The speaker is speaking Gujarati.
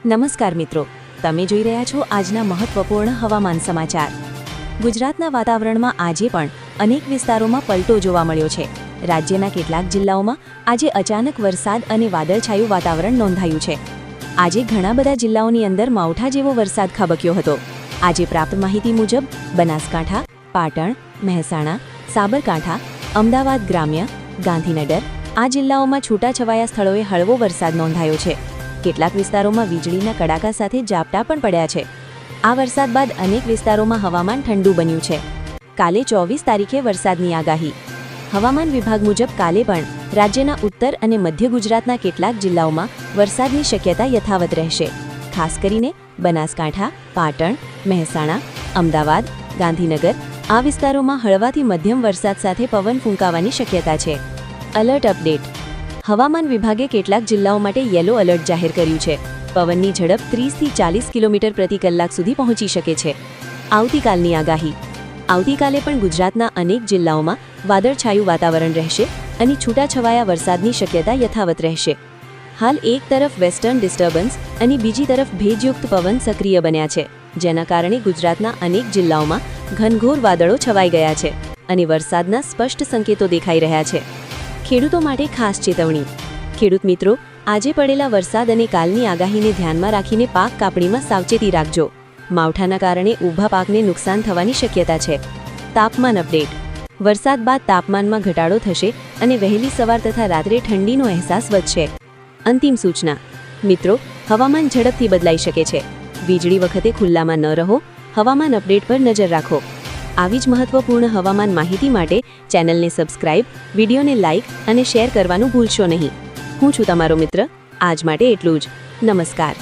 નમસ્કાર મિત્રો, તમે જોઈ રહ્યા છો આજના મહત્વપૂર્ણ હવામાન સમાચાર। ગુજરાતના વાતાવરણમાં આજે પણ અનેક વિસ્તારોમાં પલટો જોવા મળ્યો છે। રાજ્યના કેટલાક જિલ્લાઓમાં આજે અચાનક વરસાદ અને વાદળછાયું વાતાવરણ નોંધાયું છે। આજે ઘણા બધા જિલ્લાઓની અંદર માવઠા જેવો વરસાદ ખાબક્યો હતો। આજે પ્રાપ્ત માહિતી મુજબ બનાસકાંઠા, પાટણ, મહેસાણા, સાબરકાંઠા, અમદાવાદ ગ્રામ્ય, ગાંધીનગર આ જિલ્લાઓમાં છૂટાછવાયા સ્થળોએ હળવો વરસાદ નોંધાયો છે। કેટલાક વિસ્તારોમાં વીજળીના કડાકા સાથે ઝાપટા પણ પડ્યા છે। આ વરસાદ બાદ અનેક વિસ્તારોમાં હવામાન ઠંડુ બન્યું છે। કાલે 24 તારીખે વરસાદની આગાહી। હવામાન વિભાગ મુજબ કાલે પણ રાજ્યના ઉત્તર અને મધ્ય ગુજરાતના કેટલાક જિલ્લાઓમાં વરસાદની શક્યતા યથાવત રહેશે। ખાસ કરીને બનાસકાંઠા, પાટણ, મહેસાણા, અમદાવાદ, ગાંધીનગર આ વિસ્તારોમાં હળવાથી મધ્યમ વરસાદ સાથે પવન ફૂંકાવાની શક્યતા છે। Alert update. હવામાન વિભાગે કેટલાક જિલ્લાઓ માટે યેલો અલર્ટ જાહેર કર્યું છે। પવનની ઝડપ 30 થી 40 કિલોમીટર પ્રતિ કલાક સુધી પહોંચી શકે છે। આવતીકાલની આગાહી। આવતીકાલે પણ ગુજરાતના અનેક જિલ્લાઓમાં વાદળછાયું વાતાવરણ રહેશે અને છૂટાછવાયા વરસાદની શક્યતા યથાવત રહેશે। હાલ એક તરફ વેસ્ટર્ન ડિસ્ટર્બન્સ અને બીજી તરફ ભેજયુક્ત પવન સક્રિય બન્યા છે, જેના કારણે ગુજરાતના અનેક જિલ્લાઓમાં ઘનઘોર વાદળો છવાઈ ગયા છે અને વરસાદના સ્પષ્ટ સંકેતો દેખાઈ રહ્યા છે। ખેડૂતો માટે ખાસ ચેતવણી। ખેડૂત મિત્રો, આજે પડેલા વરસાદ અને કાલની આગાહીને ધ્યાનમાં રાખીને પાક કાપણીમાં સાવચેતી રાખજો। માવઠાના કારણે ઊભા પાકને નુકસાન થવાની શક્યતા છે। તાપમાન અપડેટ। વરસાદ બાદ તાપમાનમાં ઘટાડો થશે અને વહેલી સવાર તથા રાત્રે ઠંડીનો અહેસાસ વધશે। અંતિમ સૂચના। મિત્રો, હવામાન ઝડપથી બદલાઈ શકે છે। વીજળી વખતે ખુલ્લામાં ન રહો। હવામાન અપડેટ પર નજર રાખો। આવી જ મહત્વપૂર્ણ હવામાન માહિતી માટે ચેનલને સબસ્ક્રાઇબ, વિડીયોને લાઇક અને શેર કરવાનું ભૂલશો નહીં। હું છું તમારો મિત્ર। આજ માટે એટલું જ। નમસ્કાર।